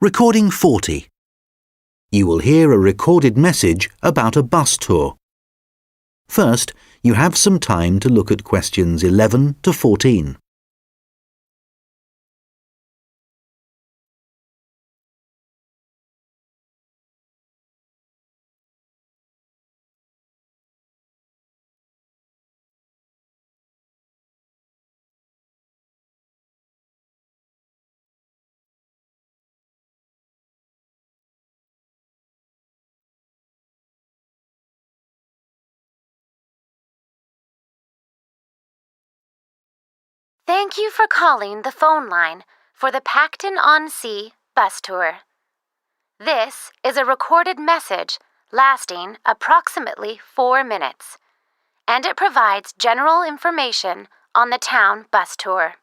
Recording 40. You will hear a recorded message about a bus tour. First, you have some time to look at questions 11 to 14. Thank you for calling the phone line for the Pacton-on-Sea bus tour. This is a recorded message lasting approximately 4 minutes, and it provides general information on the town bus tour.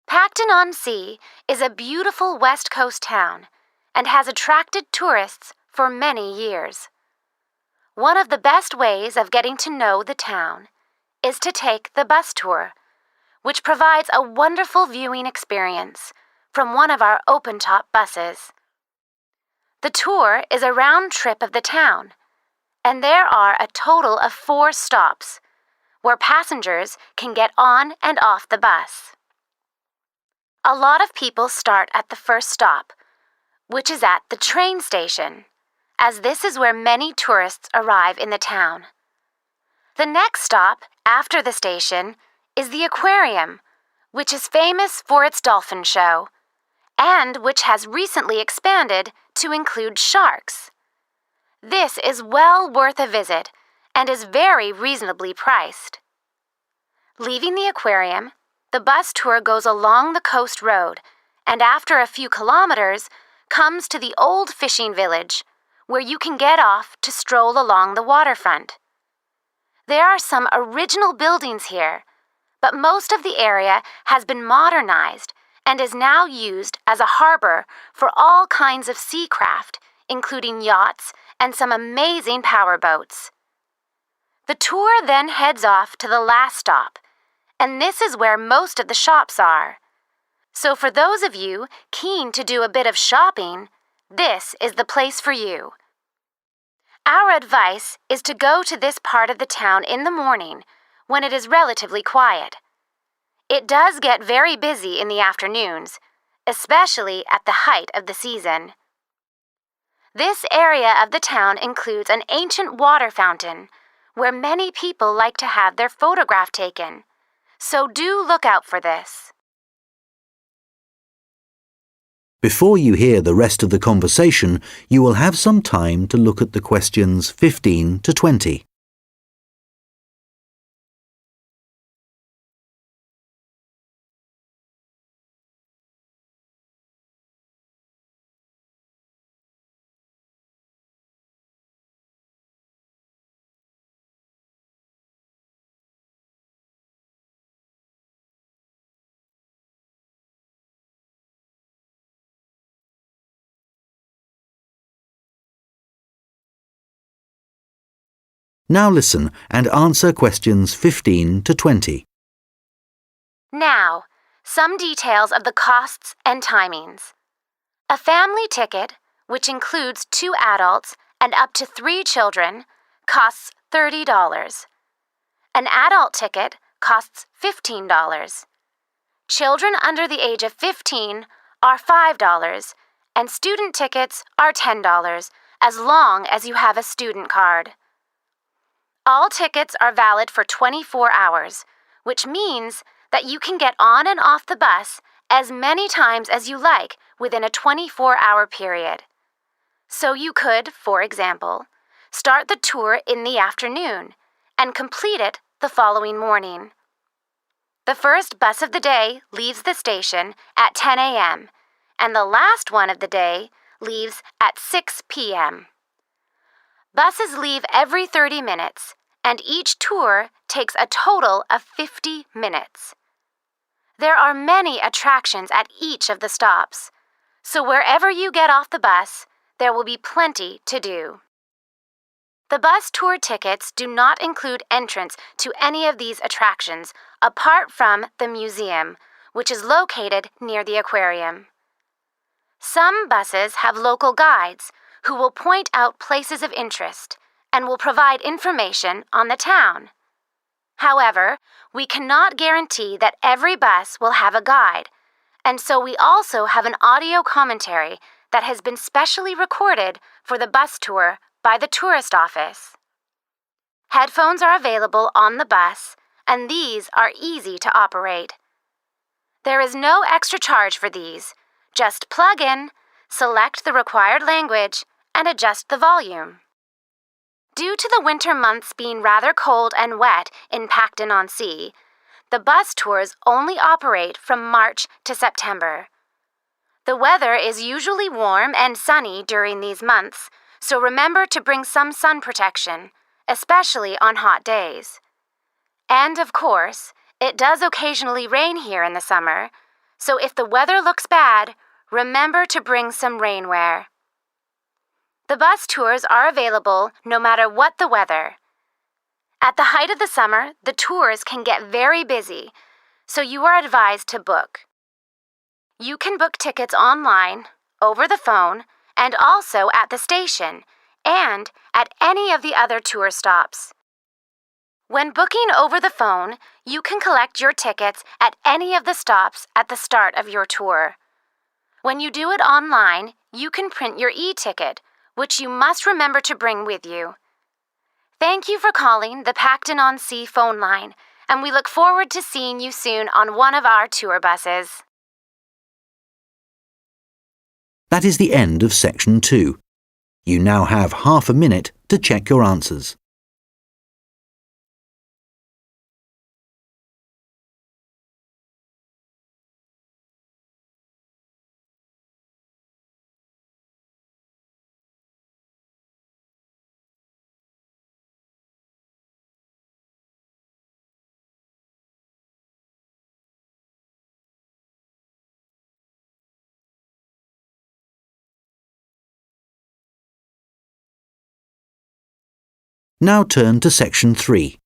Pacton-on-Sea is a beautiful West Coast town and has attracted tourists for many years. One of the best ways of getting to know the town is to take the bus tour, which provides a wonderful viewing experience from one of our open-top buses. The tour is a round trip of the town, and there are a total of 4 stops where passengers can get on and off the bus. A lot of people start at the first stop, which is at the train station, as this is where many tourists arrive in the town. The next stop after the station is the aquarium, which is famous for its dolphin show, and which has recently expanded to include sharks. This is well worth a visit and is very reasonably priced. Leaving the aquarium, the bus tour goes along the coast road and after a few kilometers comes to the old fishing village, where you can get off to stroll along the waterfront. There are some original buildings here, but most of the area has been modernized and is now used as a harbor for all kinds of sea craft, including yachts and some amazing powerboats. The tour then heads off to the last stop, and this is where most of the shops are. So for those of you keen to do a bit of shopping, this is the place for you. Our advice is to go to this part of the town in the morning when it is relatively quiet. It does get very busy in the afternoons, especially at the height of the season. This area of the town includes an ancient water fountain where many people like to have their photograph taken, so do look out for this. Before you hear the rest of the conversation, you will have some time to look at the questions 15 to 20. Now listen and answer questions 15 to 20. Now, some details of the costs and timings. A family ticket, which includes 2 adults and up to 3 children, costs $30. An adult ticket costs $15. Children under the age of 15 are $5, and student tickets are $10, as long as you have a student card. All tickets are valid for 24 hours, which means that you can get on and off the bus as many times as you like within a 24-hour period. So you could, for example, start the tour in the afternoon and complete it the following morning. The first bus of the day leaves the station at 10 a.m., and the last one of the day leaves at 6 p.m. Buses leave every 30 minutes, and each tour takes a total of 50 minutes. There are many attractions at each of the stops, so wherever you get off the bus, there will be plenty to do. The bus tour tickets do not include entrance to any of these attractions apart from the museum, which is located near the aquarium. Some buses have local guides who will point out places of interest and will provide information on the town. However, we cannot guarantee that every bus will have a guide, and so we also have an audio commentary that has been specially recorded for the bus tour by the tourist office. Headphones are available on the bus, and these are easy to operate. There is no extra charge for these. Just plug in, select the required language, and adjust the volume. Due to the winter months being rather cold and wet in Pacton-on-Sea, the bus tours only operate from March to September. The weather is usually warm and sunny during these months, so remember to bring some sun protection, especially on hot days. And of course, it does occasionally rain here in the summer, so if the weather looks bad, remember to bring some rainwear. The bus tours are available no matter what the weather. At the height of the summer, the tours can get very busy, so you are advised to book. You can book tickets online, over the phone, and also at the station, and at any of the other tour stops. When booking over the phone, you can collect your tickets at any of the stops at the start of your tour. When you do it online, you can print your e-ticket, which you must remember to bring with you. Thank you for calling the Pacton-on-Sea phone line, and we look forward to seeing you soon on one of our tour buses. That is the end of section 2. You now have half a minute to check your answers. Now turn to section 3.